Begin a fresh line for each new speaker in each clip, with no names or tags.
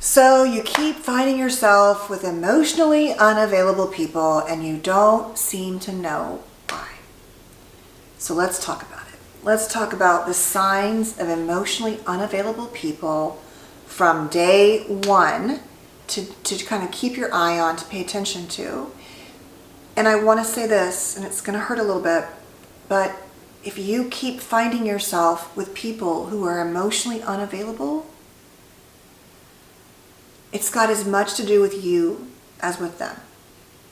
So you keep finding yourself with emotionally unavailable people and you don't seem to know why. So let's talk about it. Let's talk about the signs of emotionally unavailable people from day one to kind of keep your eye on, to pay attention to. And I want to say this, and it's going to hurt a little bit, but if you keep finding yourself with people who are emotionally unavailable, it's got as much to do with you as with them.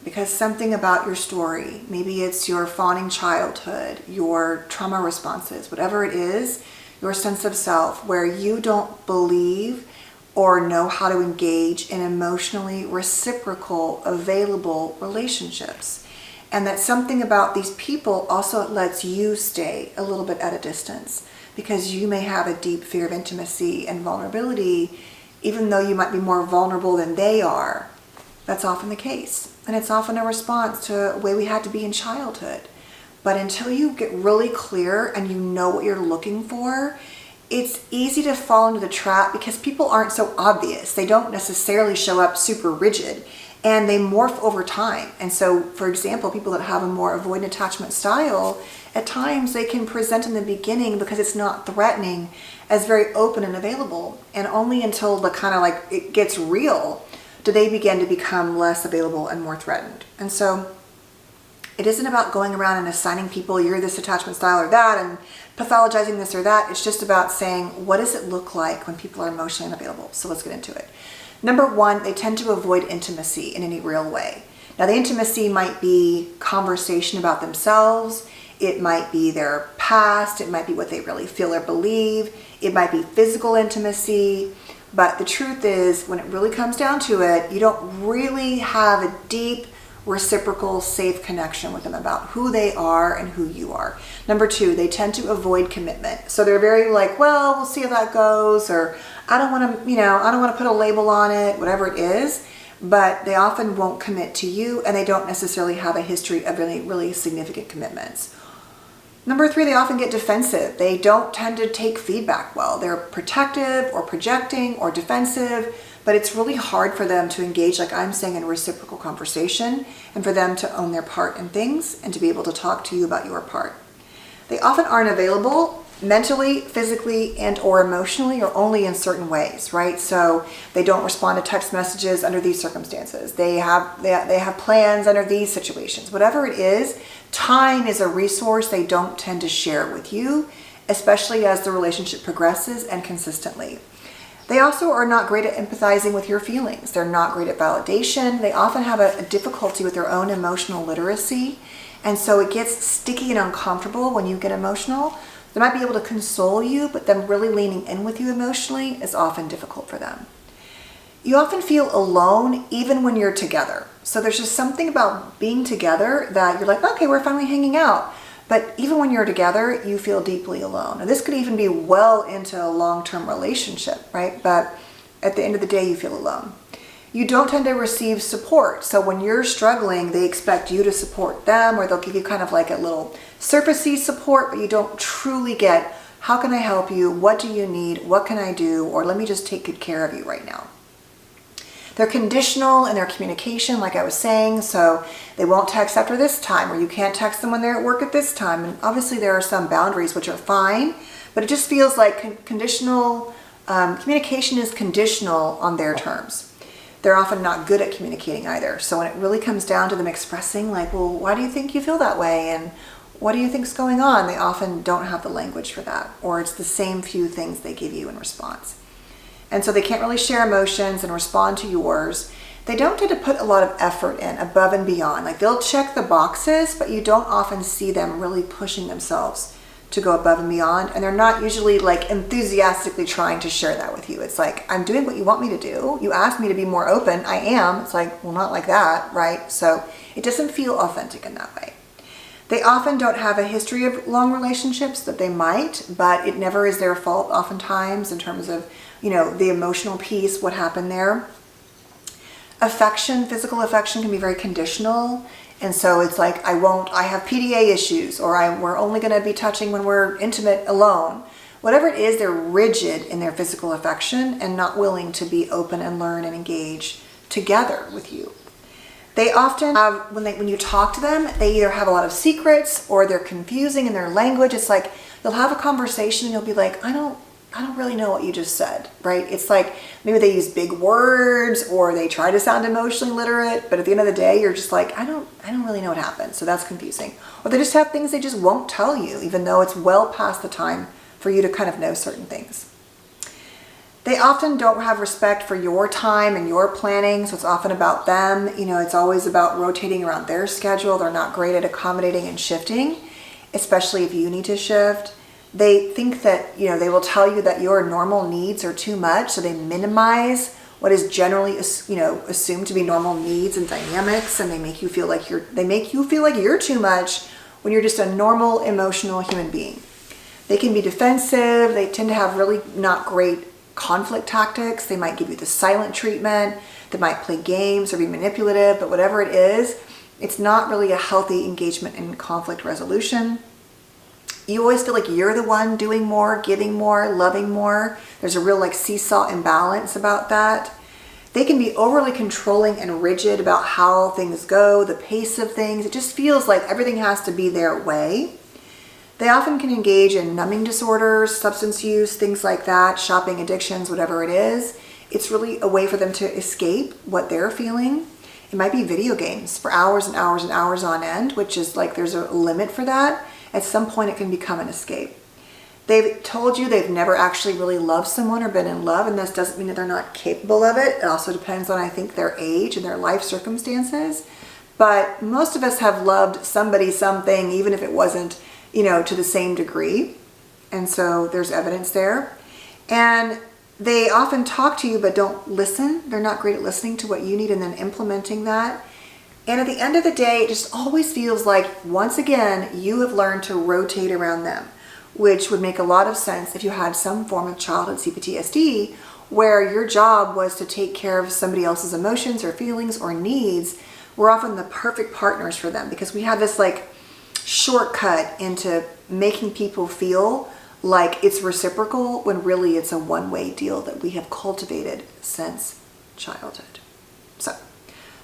Because something about your story, maybe it's your fawning childhood, your trauma responses, whatever it is, your sense of self, where you don't believe or know how to engage in emotionally reciprocal, available relationships. And that something about these people also lets you stay a little bit at a distance, because you may have a deep fear of intimacy and vulnerability, even though you might be more vulnerable than they are. That's often the case. And it's often a response to a way we had to be in childhood. But until you get really clear and you know what you're looking for, it's easy to fall into the trap because people aren't so obvious. They don't necessarily show up super rigid, and they morph over time. And so, for example, people that have a more avoidant attachment style, at times they can present in the beginning, because it's not threatening, as very open and available. And only until the kind of like it gets real do they begin to become less available and more threatened. And so it isn't about going around and assigning people, you're this attachment style or that, and pathologizing this or that. It's just about saying, what does it look like when people are emotionally unavailable? So let's get into it. Number one, they tend to avoid intimacy in any real way. Now, the intimacy might be conversation about themselves. It might be their past. It might be what they really feel or believe. It might be physical intimacy. But the truth is, when it really comes down to it, you don't really have a deep, reciprocal, safe connection with them about who they are and who you are. Number two, they tend to avoid commitment. So they're very like, well, we'll see how that goes, or I don't want to, I don't want to put a label on it, whatever it is. But they often won't commit to you, and they don't necessarily have a history of really, really significant commitments. Number three, they often get defensive. They don't tend to take feedback well. They're protective or projecting or defensive, but it's really hard for them to engage, like I'm saying, in reciprocal conversation, and for them to own their part in things and to be able to talk to you about your part. They often aren't available mentally, physically, and or emotionally, or only in certain ways, right? So they don't respond to text messages under these circumstances. They have plans under these situations. Whatever it is, time is a resource they don't tend to share with you, especially as the relationship progresses and consistently. They also are not great at empathizing with your feelings. They're not great at validation. They often have a difficulty with their own emotional literacy. And so it gets sticky and uncomfortable when you get emotional. They might be able to console you, but them really leaning in with you emotionally is often difficult for them. You often feel alone even when you're together. So there's just something about being together that you're like, okay, we're finally hanging out. But even when you're together, you feel deeply alone. And this could even be well into a long-term relationship, right? But at the end of the day, you feel alone. You don't tend to receive support. So when you're struggling, they expect you to support them, or they'll give you kind of like a little surfacey support, but you don't truly get, how can I help you? What do you need? What can I do? Or let me just take good care of you right now. They're conditional in their communication, like I was saying, so they won't text after this time, or you can't text them when they're at work at this time. And obviously there are some boundaries which are fine, but it just feels like conditional communication is conditional on their terms. They're often not good at communicating either. So when it really comes down to them expressing like, well, why do you think you feel that way? And what do you think's going on? They often don't have the language for that, or it's the same few things they give you in response. And so they can't really share emotions and respond to yours. They don't tend to put a lot of effort in above and beyond. Like they'll check the boxes, but you don't often see them really pushing themselves to go above and beyond. And they're not usually like enthusiastically trying to share that with you. It's like, I'm doing what you want me to do. You asked me to be more open. I am. It's like, well, not like that, right? So it doesn't feel authentic in that way. They often don't have a history of long relationships, that they might, but it never is their fault oftentimes in terms of, the emotional piece, what happened there. Affection, physical affection can be very conditional. And so it's like, I have PDA issues, or we're only going to be touching when we're intimate alone. Whatever it is, they're rigid in their physical affection and not willing to be open and learn and engage together with you. They often have, when you talk to them, they either have a lot of secrets or they're confusing in their language. It's like you'll have a conversation and you'll be like, I don't really know what you just said, right? It's like maybe they use big words or they try to sound emotionally literate, but at the end of the day, you're just like, I don't really know what happened. So that's confusing. Or they just have things they just won't tell you, even though it's well past the time for you to kind of know certain things. They often don't have respect for your time and your planning, so it's often about them. It's always about rotating around their schedule. They're not great at accommodating and shifting, especially if you need to shift. They think that, they will tell you that your normal needs are too much, so they minimize what is generally, assumed to be normal needs and dynamics, and they make you feel like you're too much when you're just a normal, emotional human being. They can be defensive. They tend to have really not great conflict tactics. They might give you the silent treatment. They might play games or be manipulative, but whatever it is, it's not really a healthy engagement in conflict resolution. You always feel like you're the one doing more, giving more, loving more. There's a real seesaw imbalance about that. They can be overly controlling and rigid about how things go, the pace of things. It just feels like everything has to be their way. They often can engage in numbing disorders, substance use, things like that, shopping addictions, whatever it is. It's really a way for them to escape what they're feeling. It might be video games for hours and hours and hours on end, which is there's a limit for that. At some point it can become an escape. They've told you they've never actually really loved someone or been in love, and this doesn't mean that they're not capable of it. It also depends on, I think, their age and their life circumstances. But most of us have loved somebody, something, even if it wasn't to the same degree. And so there's evidence there. And they often talk to you but don't listen. They're not great at listening to what you need and then implementing that. And at the end of the day, it just always feels like, once again, you have learned to rotate around them, which would make a lot of sense if you had some form of childhood CPTSD where your job was to take care of somebody else's emotions or feelings or needs. We're often the perfect partners for them because we have this shortcut into making people feel like it's reciprocal when really it's a one-way deal that we have cultivated since childhood. So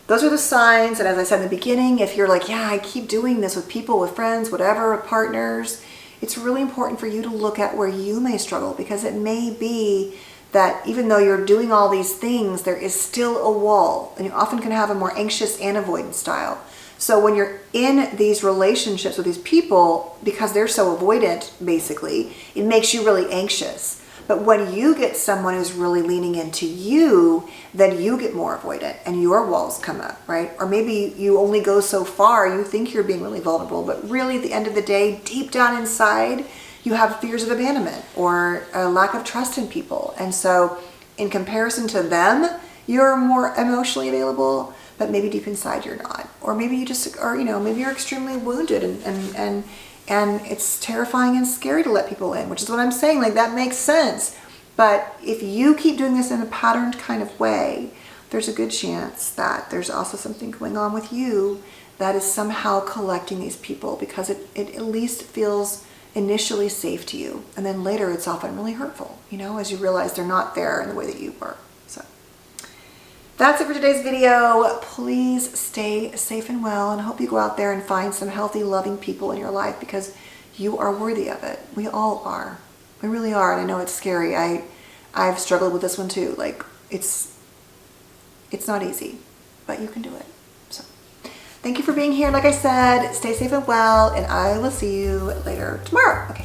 those are the signs. And as I said in the beginning, if you're like, yeah, I keep doing this with people, with friends, whatever, with partners, it's really important for you to look at where you may struggle, because it may be that even though you're doing all these things, there is still a wall, and you often can have a more anxious and avoidant style. So when you're in these relationships with these people, because they're so avoidant, basically, it makes you really anxious. But when you get someone who's really leaning into you, then you get more avoidant and your walls come up, right? Or maybe you only go so far, you think you're being really vulnerable, but really at the end of the day, deep down inside, you have fears of abandonment or a lack of trust in people. And so in comparison to them, you're more emotionally available, but maybe deep inside you're not. Or maybe you just are, maybe you're extremely wounded and it's terrifying and scary to let people in, which is what I'm saying. That makes sense. But if you keep doing this in a patterned kind of way, there's a good chance that there's also something going on with you that is somehow collecting these people, because it at least feels initially safe to you. And then later it's often really hurtful, as you realize they're not there in the way that you were. So that's it for today's video. Please stay safe and well, and I hope you go out there and find some healthy, loving people in your life, because you are worthy of it. We all are. We really are. And I know it's scary. I've struggled with this one too. It's not easy, but you can do it. So thank you for being here. Like I said, stay safe and well, and I will see you later tomorrow. Okay.